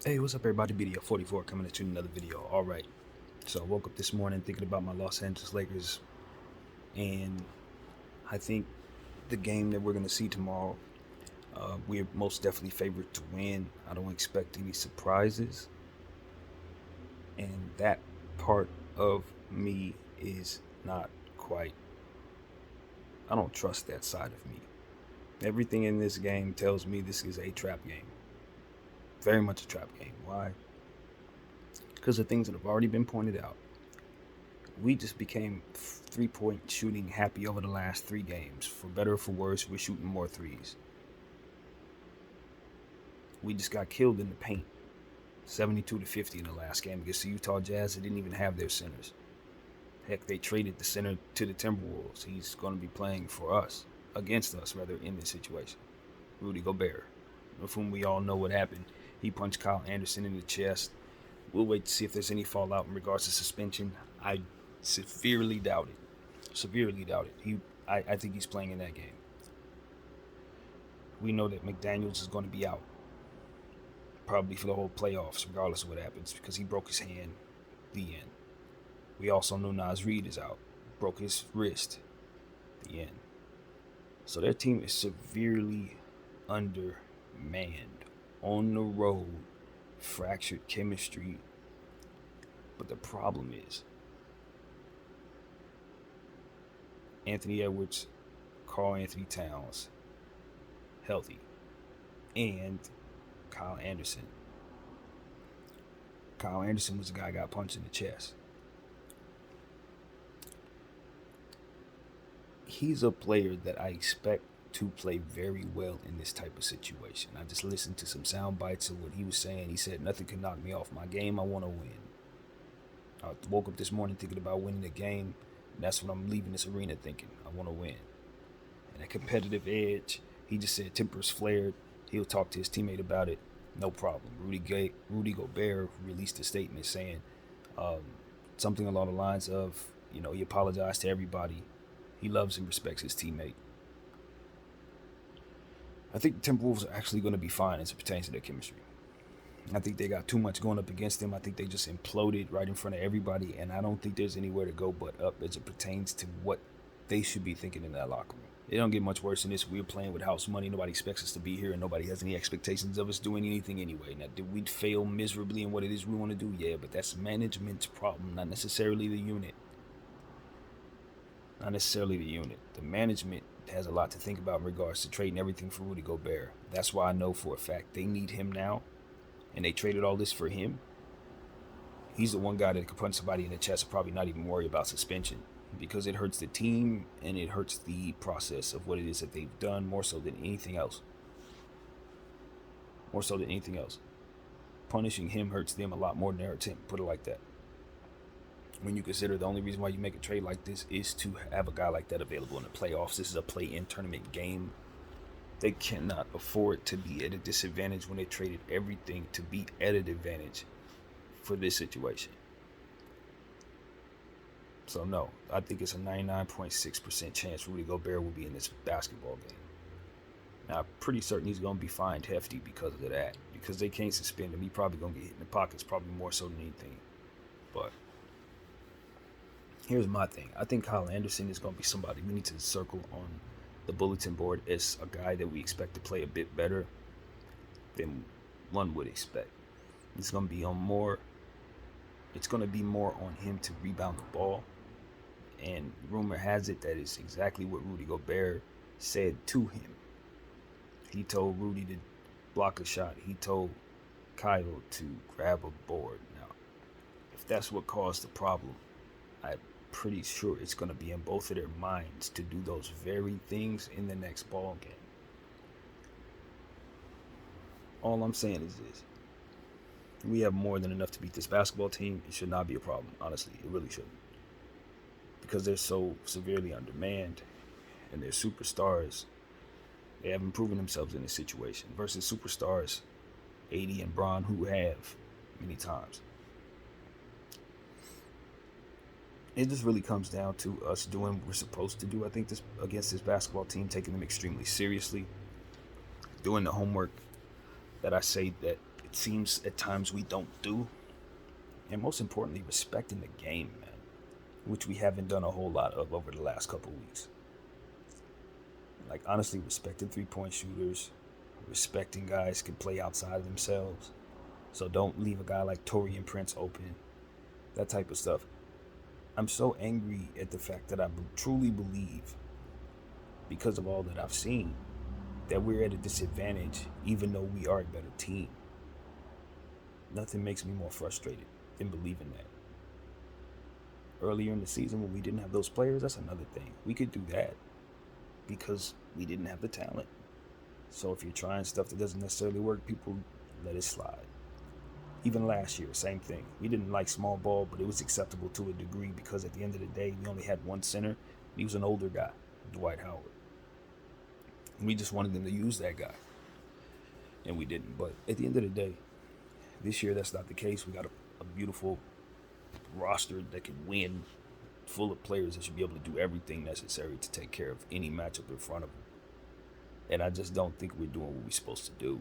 Hey, what's up, everybody? BDO 44 coming at you in another video. All right. So I woke up this morning thinking about my Los Angeles Lakers, and I think the game that we're going to see tomorrow, we're most definitely favored to win. I don't expect any surprises, and that part of me is not quite, I don't trust that side of me. Everything in this game tells me this is a trap game. Very much a trap game. Why? Because of things that have already been pointed out. We just became 3-point shooting happy over the last 3 games. For better or for worse, we're shooting more threes. We just got killed in the paint, 72-50 in the last game against the Utah Jazz. They didn't even have their centers. Heck, they traded the center to the Timberwolves. He's going to be playing for us, against us rather, in this situation. Rudy Gobert, of whom we all know what happened. He punched Kyle Anderson in the chest. We'll wait to see if there's any fallout in regards to suspension. I severely doubt it. Severely doubt it. I think he's playing in that game. We know that McDaniels is going to be out, probably for the whole playoffs, regardless of what happens, because he broke his hand. The end. We also know Naz Reid is out, broke his wrist. The end. So their team is severely undermanned, on the road, fractured chemistry. But the problem is Anthony Edwards, Karl Anthony Towns, healthy, and Kyle Anderson. Kyle Anderson was the guy who got punched in the chest. He's a player that I expect to play very well in this type of situation. I just listened to some sound bites of what he was saying. He said, nothing can knock me off my game. I want to win. I woke up this morning thinking about winning the game. And that's what I'm leaving this arena thinking. I want to win. And a competitive edge. He just said tempers flared. He'll talk to his teammate about it. No problem. Rudy Gobert released a statement saying something along the lines of, he apologized to everybody. He loves and respects his teammate. I think the Timberwolves are actually going to be fine as it pertains to their chemistry. I think they got too much going up against them. I think they just imploded right in front of everybody, and I don't think there's anywhere to go but up as it pertains to what they should be thinking in that locker room. It don't get much worse than this. We're playing with house money. Nobody expects us to be here, and nobody has any expectations of us doing anything anyway. Now, did we fail miserably in what it is we want to do? Yeah, but that's management's problem, not necessarily the unit. Not necessarily the unit. The management has a lot to think about in regards to trading everything for Rudy Gobert. That's why I know for a fact they need him now, and they traded all this for him. He's the one guy that could punch somebody in the chest and probably not even worry about suspension, because it hurts the team and it hurts the process of what it is that they've done more so than anything else. More so than anything else. Punishing him hurts them a lot more than their attempt, put it like that. When you consider the only reason why you make a trade like this is to have a guy like that available in the playoffs. This is a play-in tournament game. They cannot afford to be at a disadvantage when they traded everything to be at an advantage for this situation. So no, I think it's a 99.6% chance Rudy Gobert will be in this basketball game. Now, I'm pretty certain he's going to be fined hefty because of that. Because they can't suspend him. He's probably going to get hit in the pockets, probably more so than anything. But here's my thing. I think Kyle Anderson is going to be somebody we need to circle on the bulletin board as a guy that we expect to play a bit better than one would expect. It's going to be more on him to rebound the ball. And rumor has it that it's exactly what Rudy Gobert said to him. He told Rudy to block a shot. He told Kyle to grab a board. Now, if that's what caused the problem, I'm pretty sure it's going to be in both of their minds to do those very things in the next ball game. All I'm saying is this. We have more than enough to beat this basketball team. It should not be a problem, honestly. It really shouldn't. Because they're so severely undermanned and they're superstars. They haven't proven themselves in this situation versus superstars, AD and Bron, who have many times. It just really comes down to us doing what we're supposed to do, I think, this against this basketball team, taking them extremely seriously, doing the homework that I say that seems at times we don't do. And most importantly, respecting the game, man, which we haven't done a whole lot of over the last couple weeks. Like, honestly, respecting three-point shooters, respecting guys can play outside of themselves. So don't leave a guy like Taurean Prince open. That type of stuff. I'm so angry at the fact that I truly believe, because of all that I've seen, that we're at a disadvantage even though we are a better team. Nothing makes me more frustrated than believing that. Earlier in the season when we didn't have those players, that's another thing. We could do that because we didn't have the talent. So if you're trying stuff that doesn't necessarily work, people let it slide. Even last year, same thing. We didn't like small ball, but it was acceptable to a degree because at the end of the day, we only had one center. He was an older guy, Dwight Howard. And we just wanted them to use that guy. And we didn't. But at the end of the day, this year that's not the case. We got a beautiful roster that can win, full of players that should be able to do everything necessary to take care of any matchup in front of them. And I just don't think we're doing what we're supposed to do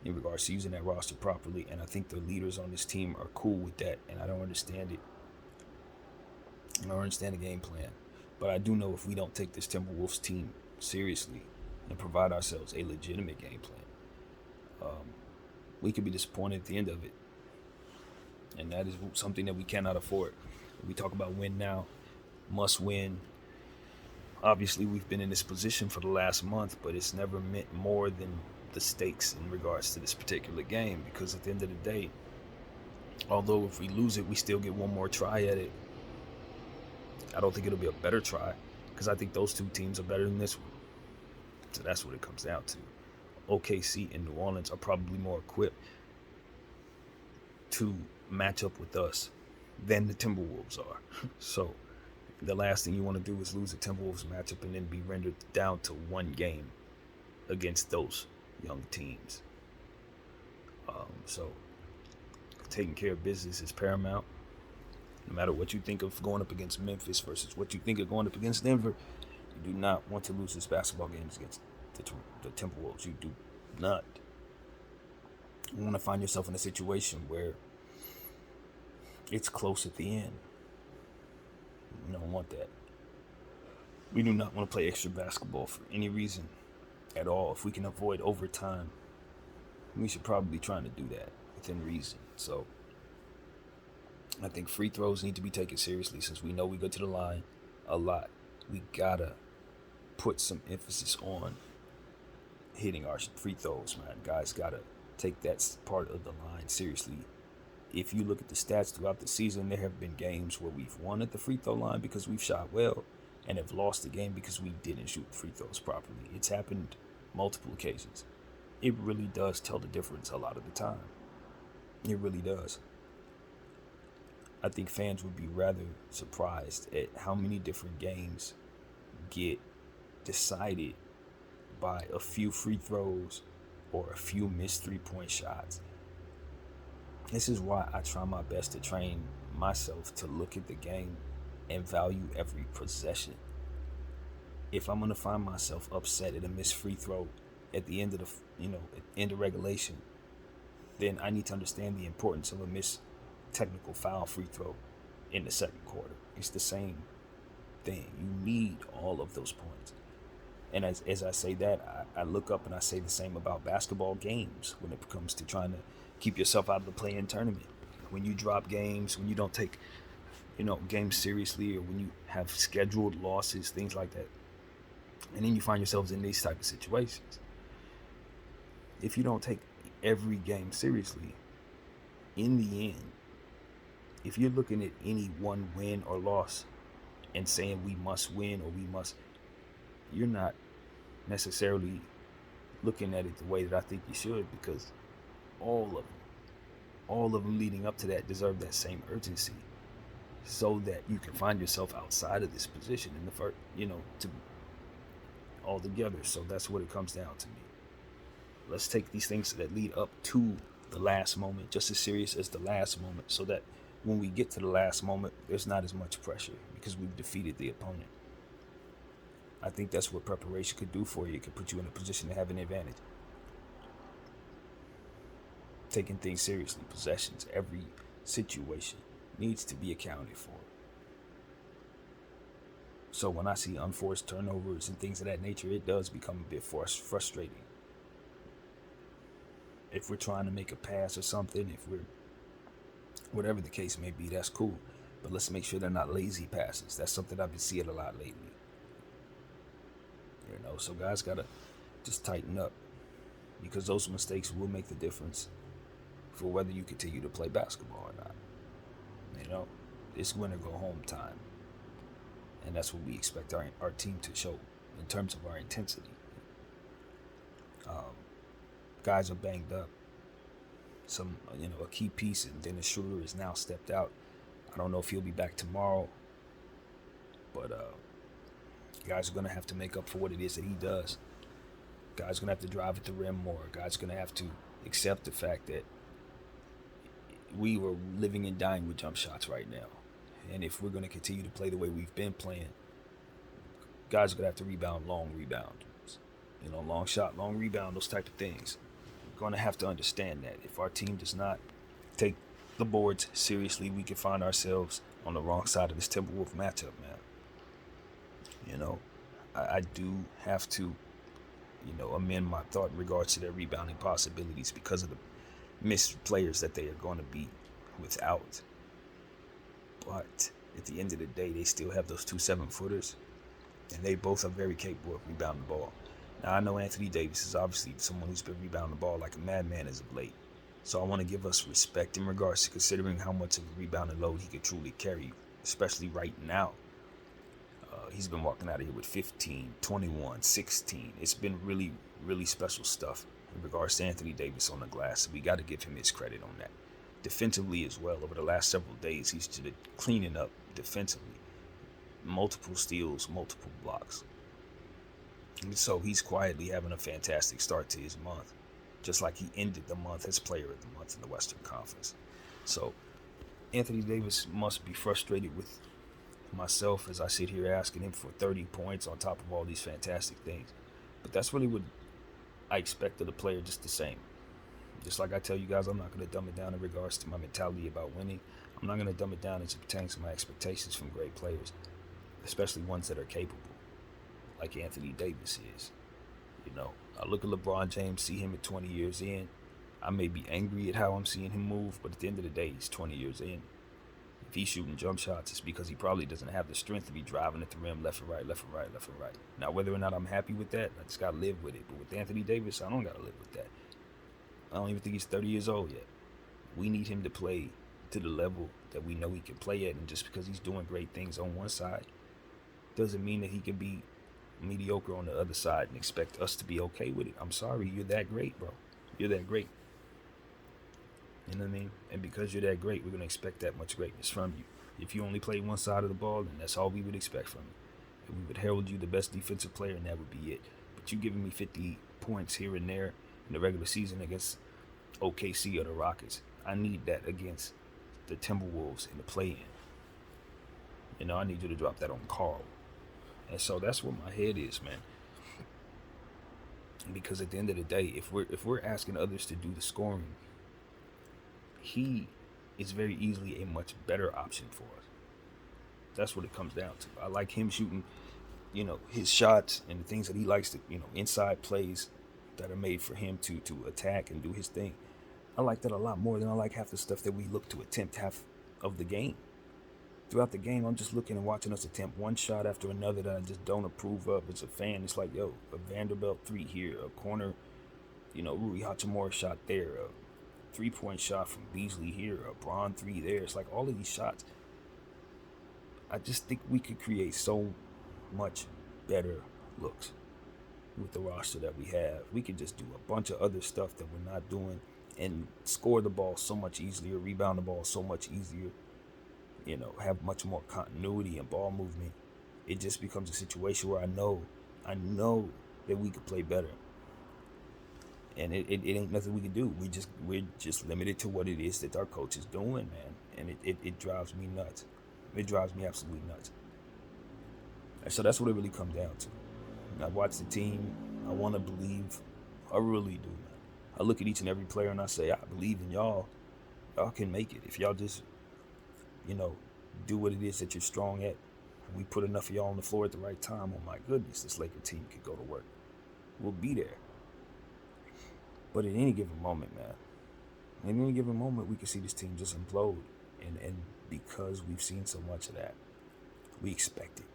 in regards to using that roster properly. And I think the leaders on this team are cool with that, and I don't understand it. I don't understand the game plan. But I do know if we don't take this Timberwolves team seriously and provide ourselves a legitimate game plan, we could be disappointed at the end of it. And that is something that we cannot afford. We talk about win now, must win. Obviously, we've been in this position for the last month, but it's never meant more than the stakes in regards to this particular game, because at the end of the day, although if we lose it, we still get one more try at it. I don't think it'll be a better try, because I think those two teams are better than this one. So that's what it comes down to. OKC and New Orleans are probably more equipped to match up with us than the Timberwolves are. So the last thing you want to do is lose a Timberwolves matchup and then be rendered down to one game against those young teams. So taking care of business is paramount. No matter what you think of going up against Memphis versus what you think of going up against Denver, you do not want to lose this basketball games against the Timberwolves. You do not. You want to find yourself in a situation where it's close at the end. You don't want that. We do not want to play extra basketball for any reason at all. If we can avoid overtime, we should probably be trying to do that within reason. So I think free throws need to be taken seriously, since we know we go to the line a lot. We gotta put some emphasis on hitting our free throws, man. Guys gotta take that part of the line seriously. If you look at the stats throughout the season, there have been games where we've won at the free throw line because we've shot well, and have lost the game because we didn't shoot free throws properly. It's happened multiple occasions. It really does tell the difference a lot of the time. It really does. I think fans would be rather surprised at how many different games get decided by a few free throws or a few missed three-point shots. This is why I try my best to train myself to look at the game and value every possession. If I'm going to find myself upset at a missed free throw at the end of end of regulation, then I need to understand the importance of a missed technical foul free throw in the second quarter. It's the same thing. You need all of those points. And as I say that, I look up and I say the same about basketball games when it comes to trying to keep yourself out of the play-in tournament. When you drop games, when you don't take games seriously, or when you have scheduled losses, things like that. And then you find yourselves in these type of situations. If you don't take every game seriously, in the end, if you're looking at any one win or loss and saying we must win or we must, you're not necessarily looking at it the way that I think you should, because all of them leading up to that deserve that same urgency, so that you can find yourself outside of this position in the first, to all together. So that's what it comes down to me. Let's take these things that lead up to the last moment just as serious as the last moment, so that when we get to the last moment, there's not as much pressure because we've defeated the opponent. I think that's what preparation could do for you. It could put you in a position to have an advantage. taking things seriously. Possessions, every situation needs to be accounted for. So when I see unforced turnovers and things of that nature, it does become a bit frustrating. If we're trying to make a pass or something, if we're whatever the case may be, that's cool. But let's make sure they're not lazy passes. That's something I've been seeing a lot lately. So guys gotta just tighten up, because those mistakes will make the difference for whether you continue to play basketball or not. It's win or go home time. And that's what we expect our team to show in terms of our intensity. Guys are banged up. A key piece, and Dennis Schroeder is now stepped out. I don't know if he'll be back tomorrow, but guys are going to have to make up for what it is that he does. Guys are going to have to drive at the rim more. Guys are going to have to accept the fact that we were living and dying with jump shots right now. And if we're going to continue to play the way we've been playing, guys are going to have to rebound, long rebound. Long shot, long rebound, those type of things. We're going to have to understand that. If our team does not take the boards seriously, we can find ourselves on the wrong side of this Timberwolf matchup, man. I do have to, amend my thought in regards to their rebounding possibilities because of the missed players that they are going to be without. But at the end of the day, they still have those 2 7-footers, and they both are very capable of rebounding the ball. Now, I know Anthony Davis is obviously someone who's been rebounding the ball like a madman as of late. So I want to give us respect in regards to considering how much of a rebounding load he could truly carry, especially right now. He's been walking out of here with 15, 21, 16. It's been really, really special stuff in regards to Anthony Davis on the glass. We got to give him his credit on that. Defensively as well, over the last several days, he's just cleaning up defensively. Multiple steals, multiple blocks. And so he's quietly having a fantastic start to his month, just like he ended the month as Player of the Month in the Western Conference. So Anthony Davis must be frustrated with myself as I sit here asking him for 30 points on top of all these fantastic things. But that's really what I expect of the player, just the same. Just like I tell you guys, I'm not going to dumb it down in regards to my mentality about winning. I'm not going to dumb it down as it pertains to my expectations from great players, especially ones that are capable, like Anthony Davis is. I look at LeBron James, see him at 20 years in. I may be angry at how I'm seeing him move, but at the end of the day, he's 20 years in. If he's shooting jump shots, it's because he probably doesn't have the strength to be driving at the rim left and right, left and right, left and right. Now, whether or not I'm happy with that, I just got to live with it. But with Anthony Davis, I don't got to live with that. I don't even think he's 30 years old yet. We need him to play to the level that we know he can play at. And just because he's doing great things on one side doesn't mean that he can be mediocre on the other side and expect us to be okay with it. I'm sorry, you're that great, bro. You're that great. You know what I mean? And because you're that great, we're going to expect that much greatness from you. If you only play one side of the ball, then that's all we would expect from you. And we would herald you the best defensive player, and that would be it. But you giving me 50 points here and there in the regular season against OKC or the Rockets, I need that against the Timberwolves in the play-in. I need you to drop that on Carl. And so that's where my head is, man. Because at the end of the day, if we're asking others to do the scoring, he is very easily a much better option for us. That's what it comes down to. I like him shooting, his shots and the things that he likes to, inside plays that are made for him to attack and do his thing. I like that a lot more than I like half the stuff that we look to attempt half of the game. Throughout the game, I'm just looking and watching us attempt one shot after another that I just don't approve of. As a fan, it's like, a Vanderbilt 3 here, a corner, Rui Hachimura shot there, a 3-point shot from Beasley here, a Braun 3 there. It's like all of these shots. I just think we could create so much better looks with the roster that we have. We could just do a bunch of other stuff that we're not doing and score the ball so much easier, rebound the ball so much easier, have much more continuity and ball movement. It just becomes a situation where I know that we could play better. And it ain't nothing we can do. We're just limited to what it is that our coach is doing, man. And it drives me nuts. It drives me absolutely nuts. And so that's what it really comes down to. I watch the team. I want to believe. I really do, man. I look at each and every player and I say, I believe in y'all. Y'all can make it if y'all just, do what it is that you're strong at. We put enough of y'all on the floor at the right time. Oh my goodness, this Laker team could go to work. We'll be there. But at any given moment, man, in any given moment, we can see this team just implode. And because we've seen so much of that, we expect it.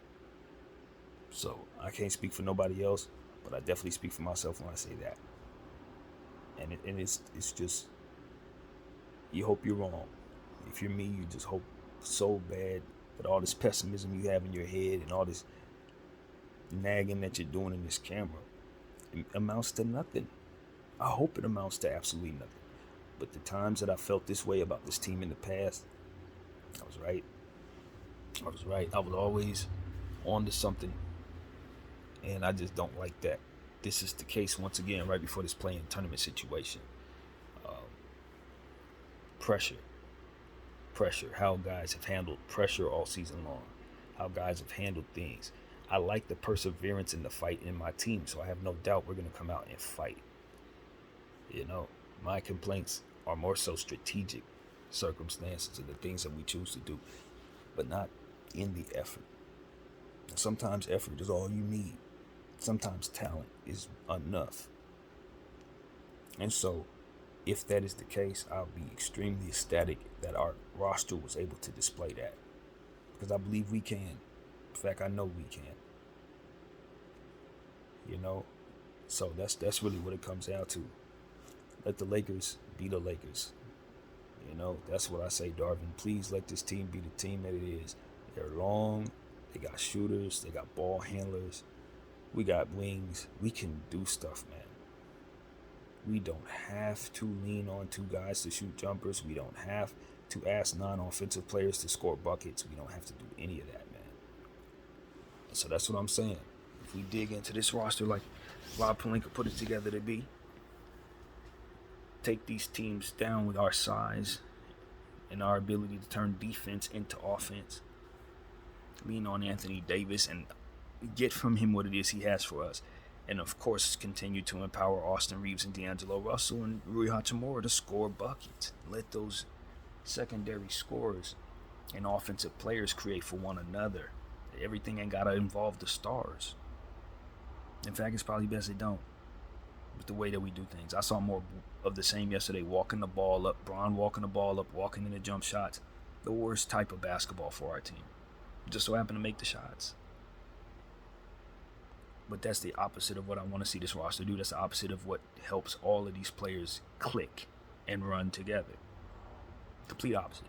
So I can't speak for nobody else, but I definitely speak for myself when I say that. And it's just, you hope you're wrong. If you're me, you just hope so bad that all this pessimism you have in your head and all this nagging that you're doing in this camera, it amounts to nothing. I hope it amounts to absolutely nothing. But the times that I felt this way about this team in the past, I was right. I was always on to something. And I just don't like that. This is the case once again right before this playing tournament situation. Pressure. How guys have handled pressure all season long. How guys have handled things. I like the perseverance in the fight in my team, so I have no doubt we're going to come out and fight. My complaints are more so strategic circumstances and the things that we choose to do, but not in the effort. Sometimes effort is all you need. Sometimes talent is enough. And so, if that is the case, I'll be extremely ecstatic that our roster was able to display that. Because I believe we can. In fact, I know we can. So that's really what it comes down to. Let the Lakers be the Lakers. That's what I say, Darvin. Please let this team be the team that it is. They're long. They got shooters. They got ball handlers. We got wings. We can do stuff, man. We don't have to lean on two guys to shoot jumpers. We don't have to ask non-offensive players to score buckets. We don't have to do any of that, man. So that's what I'm saying. If we dig into this roster like Rob Pelinka put it together to be, take these teams down with our size and our ability to turn defense into offense, lean on Anthony Davis and get from him what it is he has for us. And of course, continue to empower Austin Reeves and D'Angelo Russell and Rui Hachimura to score buckets. Let those secondary scorers and offensive players create for one another. Everything ain't gotta involve the stars. In fact, it's probably best they don't. With the way that we do things, I saw more of the same yesterday. Walking the ball up, Bron walking the ball up, walking into jump shots. The worst type of basketball for our team. Just so happen to make the shots. But that's the opposite of what I want to see this roster do. That's the opposite of what helps all of these players click and run together. Complete opposite.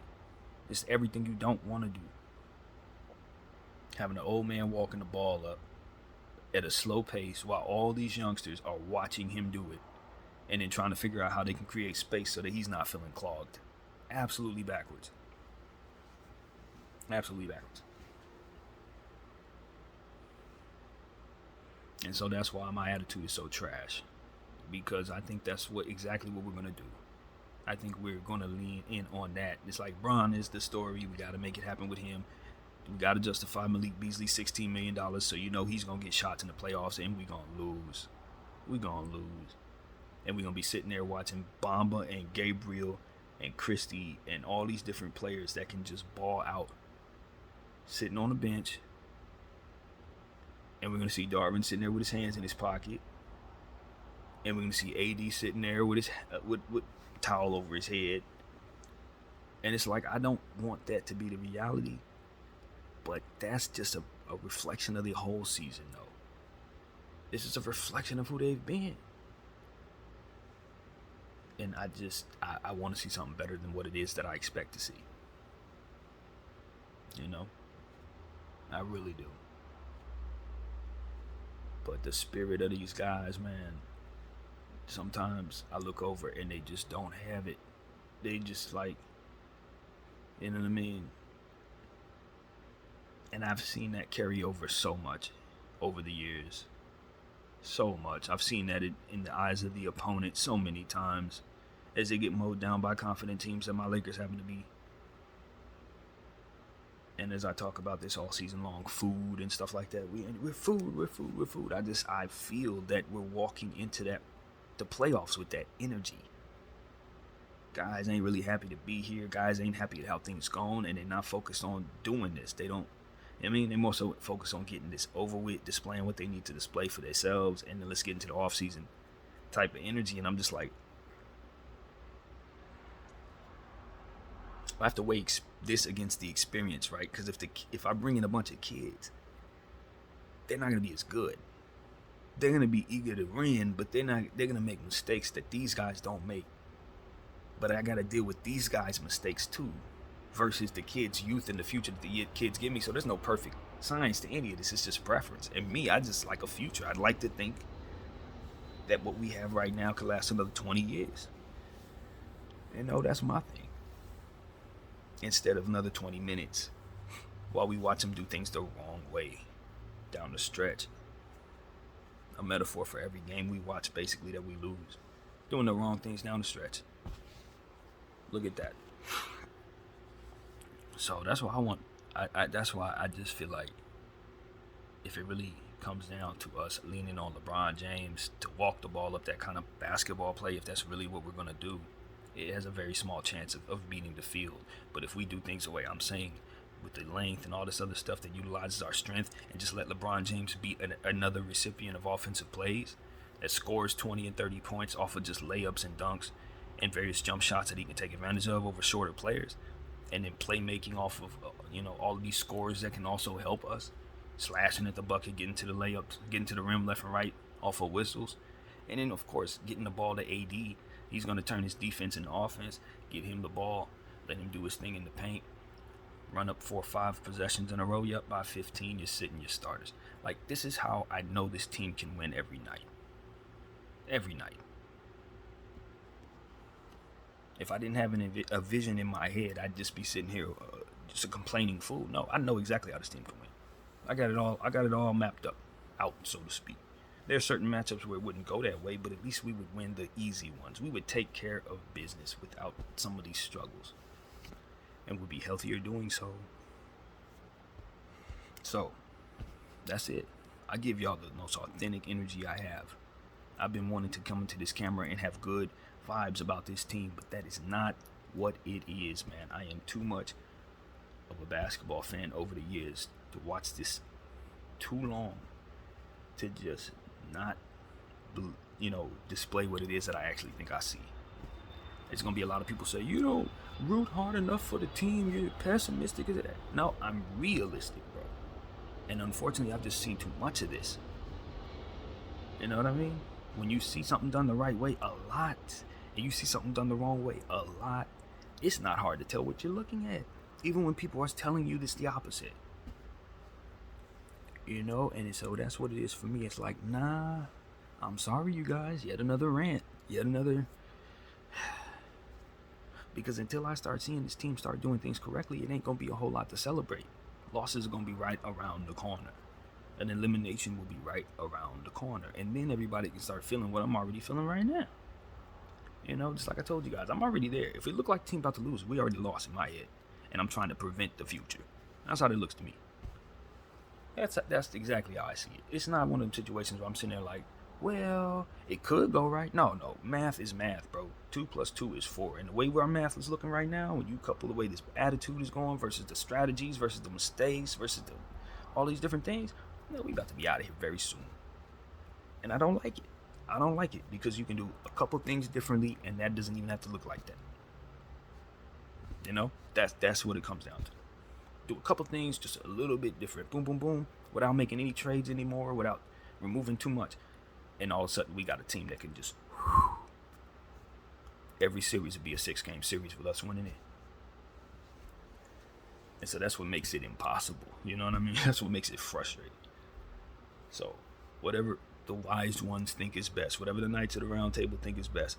It's everything you don't want to do. Having an old man walking the ball up at a slow pace while all these youngsters are watching him do it and then trying to figure out how they can create space so that he's not feeling clogged. Absolutely backwards. Absolutely backwards. And so that's why my attitude is so trash. Because I think that's exactly what we're going to do. I think we're going to lean in on that. It's like Bron is the story. We got to make it happen with him. We got to justify Malik Beasley $16 million so he's going to get shots in the playoffs and we're going to lose. We're going to lose. And we're going to be sitting there watching Bamba and Gabriel and Christie and all these different players that can just ball out sitting on the bench. And we're going to see Darvin sitting there with his hands in his pocket. And we're going to see AD sitting there with his with towel over his head. And it's like, I don't want that to be the reality. But that's just a reflection of the whole season, though. This is a reflection of who they've been. And I want to see something better than what it is that I expect to see. I really do. But the spirit of these guys, man, sometimes I look over and they just don't have it. They just like, you know what I mean? And I've seen that carry over so much over the years. So much. I've seen that in the eyes of the opponent so many times as they get mowed down by confident teams that my Lakers happen to be. And as I talk about this all season long, food and stuff like that, we're food. I feel that we're walking into that the playoffs with that energy. Guys ain't really happy to be here. Guys ain't happy at how things going, and they're not focused on doing this. They don't. I mean, they're more so focused on getting this over with, displaying what they need to display for themselves, and then let's get into the offseason type of energy. And I'm just like, I have to weigh this against the experience, right? Because if I bring in a bunch of kids, they're not gonna be as good. They're gonna be eager to win, but they're gonna make mistakes that these guys don't make. But I gotta deal with these guys' mistakes too, versus the kids' youth and the future that the kids give me. So there's no perfect science to any of this. It's just preference. And me, I just like a future. I'd like to think that what we have right now could last another 20 years. That's my thing. Instead of another 20 minutes while we watch them do things the wrong way down the stretch. A metaphor for every game we watch, basically, that we lose. Doing the wrong things down the stretch. Look at that. So that's why that's why I just feel like if it really comes down to us leaning on LeBron James to walk the ball up that kind of basketball play, if that's really what we're going to do, it has a very small chance of beating the field. But if we do things the way I'm saying, with the length and all this other stuff that utilizes our strength, and just let LeBron James be another recipient of offensive plays that scores 20 and 30 points off of just layups and dunks and various jump shots that he can take advantage of over shorter players, and then playmaking off of all of these scores that can also help us, slashing at the bucket, getting to the layups, getting to the rim left and right off of whistles, and then of course getting the ball to AD. He's going to turn his defense into offense, get him the ball, let him do his thing in the paint, run up 4 or 5 possessions in a row. You're up by 15, you're sitting your starters. Like, this is how I know this team can win every night. Every night. If I didn't have a vision in my head, I'd just be sitting here just a complaining fool. No, I know exactly how this team can win. I got it all mapped up, out, so to speak. There are certain matchups where it wouldn't go that way, but at least we would win the easy ones. We would take care of business without some of these struggles, and would be healthier doing so. So, that's it. I give y'all the most authentic energy I have. I've been wanting to come into this camera and have good vibes about this team, but that is not what it is, man. I am too much of a basketball fan over the years to watch this too long to just not, display what it is that I actually think I see. There's going to be a lot of people say, you don't root hard enough for the team, you're pessimistic. No, I'm realistic, bro. And unfortunately, I've just seen too much of this. You know what I mean? When you see something done the right way a lot, and you see something done the wrong way a lot, it's not hard to tell what you're looking at. Even when people are telling you this the opposite. And so that's what it is for me. It's like, nah, I'm sorry, you guys. Yet another rant. Yet another. Because until I start seeing this team start doing things correctly, it ain't going to be a whole lot to celebrate. Losses are going to be right around the corner. An elimination will be right around the corner. And then everybody can start feeling what I'm already feeling right now. Just like I told you guys, I'm already there. If it looked like the team about to lose, we already lost in my head. And I'm trying to prevent the future. That's how it looks to me. That's exactly how I see it. It's not one of them situations where I'm sitting there like, well, it could go right. No, math is math, bro. 2 + 2 is 4. And the way our math is looking right now, when you couple the way this attitude is going versus the strategies, versus the mistakes, versus all these different things, we about to be out of here very soon. And I don't like it. I don't like it because you can do a couple things differently, and that doesn't even have to look like that. That's what it comes down to. Do a couple things just a little bit different, boom, boom, boom, without making any trades anymore, without removing too much, and all of a sudden we got a team that can just every series would be a 6-game series with us winning it. And so that's what makes it impossible. You know what I mean? That's what makes it frustrating. So whatever the wise ones think is best, whatever the Knights of the Round Table think is best,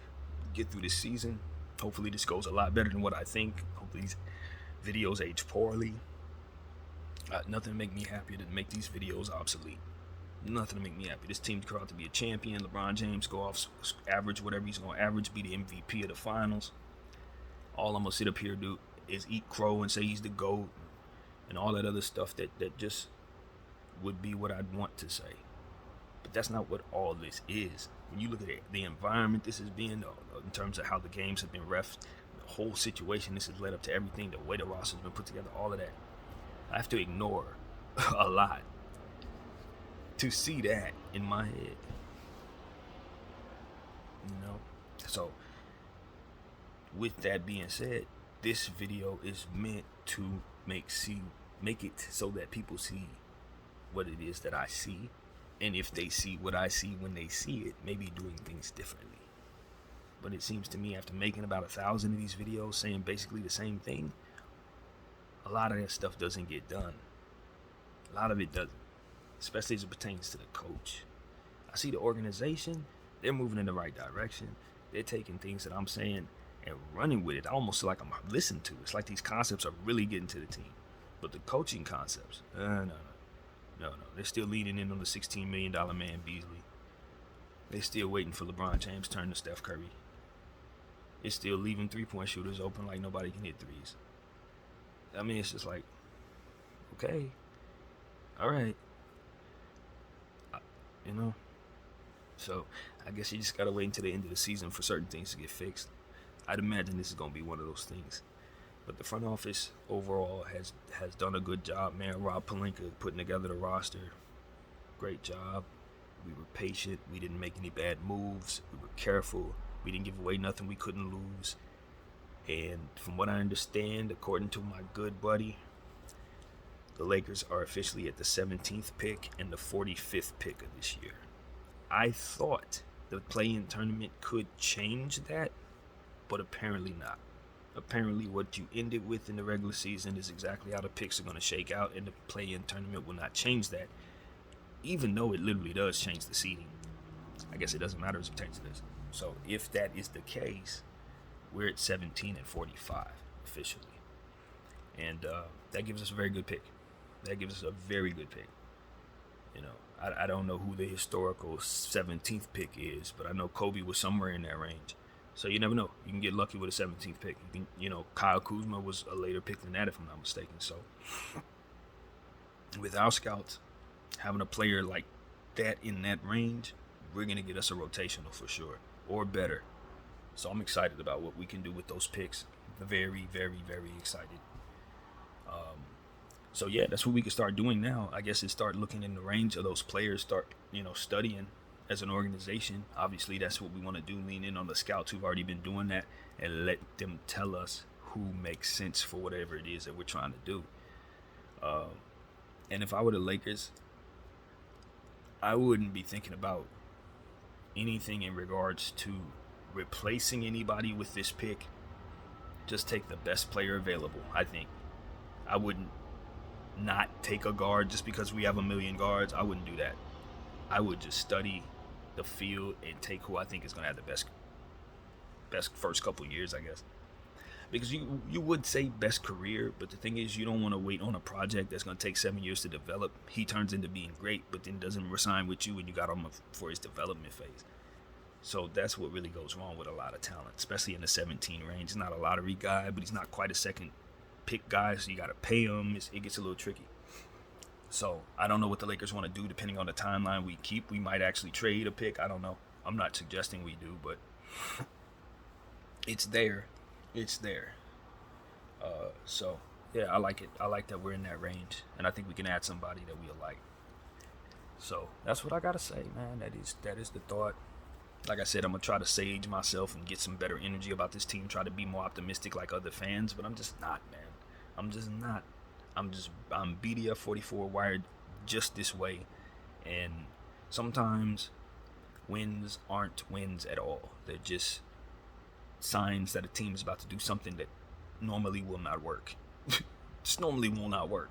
get through this season. Hopefully this goes a lot better than what I think. Hopefully these videos age poorly. Nothing to make me happier than make these videos obsolete. Nothing to make me happy. This team's out to be a champion. LeBron James go off, average whatever he's going to average, be the MVP of the finals. All I'm going to sit up here do is eat crow and say he's the GOAT and all that other stuff that just would be what I'd want to say. But that's not what all this is. when you look at it, the environment this has been, in terms of how the games have been refed, the whole situation this has led up to, everything, the way the roster's been put together, all of that, I have to ignore a lot to see that in my head, So with that being said, this video is meant to make it so that people see what it is that I see, and if they see what I see when they see it, maybe doing things differently. But it seems to me, after making about 1,000 of these videos saying basically the same thing, a lot of that stuff doesn't get done. A lot of it doesn't, especially as it pertains to the coach. I see the organization, they're moving in the right direction. They're taking things that I'm saying and running with it. I almost feel like I'm listening to. It's like these concepts are really getting to the team. But the coaching concepts, no. They're still leaning in on the $16 million man, Beasley. They're still waiting for LeBron James to turn to Steph Curry. It's still leaving three-point shooters open like nobody can hit threes. I mean, it's just like, okay, all right. So I guess you just gotta wait until the end of the season for certain things to get fixed. I'd imagine this is gonna be one of those things. But the front office overall has done a good job, man. Rob Pelinka putting together the roster, great job. We were patient. We didn't make any bad moves. We were careful. We didn't give away nothing we couldn't lose. And from what I understand, according to my good buddy, the Lakers are officially at the 17th pick and the 45th pick of this year. I thought the play-in tournament could change that, but apparently not. Apparently what you ended with in the regular season is exactly how the picks are going to shake out, and the play-in tournament will not change that, even though it literally does change the seeding. I guess it doesn't matter as it pertains to this. So if that is the case, we're at 17 and 45 officially. And that gives us a very good pick. That gives us a very good pick. I don't know who the historical 17th pick is, but I know Kobe was somewhere in that range. So you never know. You can get lucky with a 17th pick. Kyle Kuzma was a later pick than that, if I'm not mistaken. So with our scouts, having a player like that in that range, we're going to get us a rotational for sure, or better. So I'm excited about what we can do with those picks. Very, very, very excited. So yeah, that's what we can start doing now. I guess is start looking in the range of those players, start, studying as an organization. Obviously, that's what we want to do, lean in on the scouts who've already been doing that and let them tell us who makes sense for whatever it is that we're trying to do. And if I were the Lakers, I wouldn't be thinking about anything in regards to replacing anybody with this pick. Just take the best player available, I think. I wouldn't not take a guard just because we have a million guards. I wouldn't do that. I would just study the field and take who I think is going to have the best first couple years, I guess. Because you would say best career, but the thing is, you don't want to wait on a project that's going to take 7 years to develop. He turns into being great, but then doesn't resign with you when you got him for his development phase. So that's what really goes wrong with a lot of talent, especially in the 17 range. He's not a lottery guy, but he's not quite a second pick guy, so you got to pay him. It gets a little tricky. So I don't know what the Lakers want to do depending on the timeline we keep. We might actually trade a pick. I don't know. I'm not suggesting we do, but it's there. It's there. So yeah, I like it. I like that we're in that range, and I think we can add somebody that we like. So that's what I gotta say, man. That is the thought. Like I said, I'm gonna try to sage myself and get some better energy about this team. Try to be more optimistic like other fans, but I'm just not, man. I'm just not. I'm BDF 44 wired just this way, and sometimes wins aren't wins at all. They're just signs that a team is about to do something that normally will not work. Just normally will not work.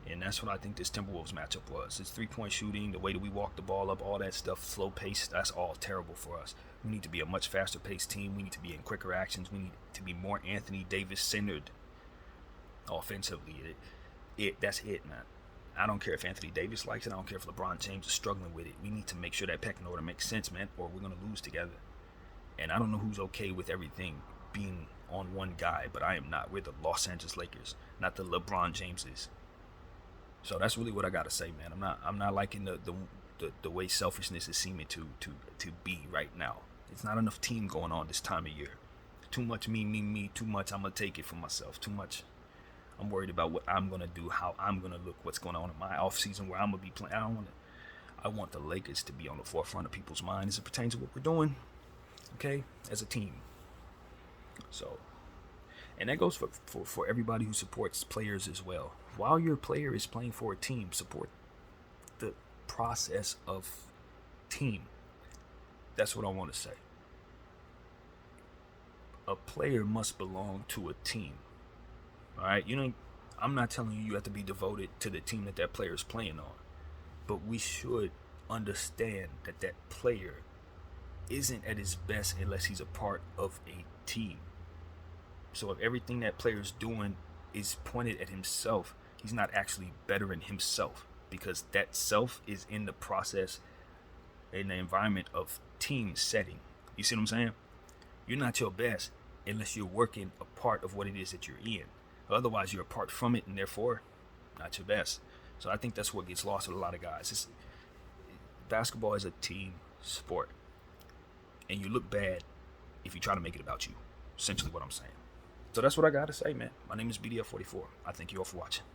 And that's what I think this Timberwolves matchup was. It's 3-point shooting, the way that we walk the ball up, all that stuff, slow pace, that's all terrible for us. We need to be a much faster paced team. We need to be in quicker actions. We need to be more Anthony Davis centered offensively. That's it, man. I don't care if Anthony Davis likes it. I don't care if LeBron James is struggling with it. We need to make sure that pecking order makes sense, man, or we're going to lose together. And I don't know who's okay with everything being on one guy, but I am not. We're the Los Angeles Lakers, not the LeBron Jameses. So that's really what I got to say, man. I'm not liking the the way selfishness is seeming to be right now. It's not enough team going on this time of year. Too much me. Too much I'm gonna take it for myself. Too much I'm worried about what I'm gonna do, how I'm gonna look, what's going on in my off season, where I'm gonna be playing. I want the Lakers to be on the forefront of people's minds as it pertains to what we're doing, okay, as a team. So, and that goes for everybody who supports players as well. While your player is playing for a team, support the process of team. That's what I want to say. A player must belong to a team. All right, I'm not telling you have to be devoted to the team that player is playing on, but we should understand that player isn't at his best unless he's a part of a team. So if everything that player is doing is pointed at himself, he's not actually bettering himself, because that self is in the process, in the environment of team setting. You see what I'm saying? You're not your best unless you're working a part of what it is that you're in. Otherwise, you're apart from it, and therefore, not your best. So I think that's what gets lost with a lot of guys. Basketball is a team sport, and you look bad if you try to make it about you. Essentially what I'm saying. So that's what I got to say, man. My name is BDF44. I thank you all for watching.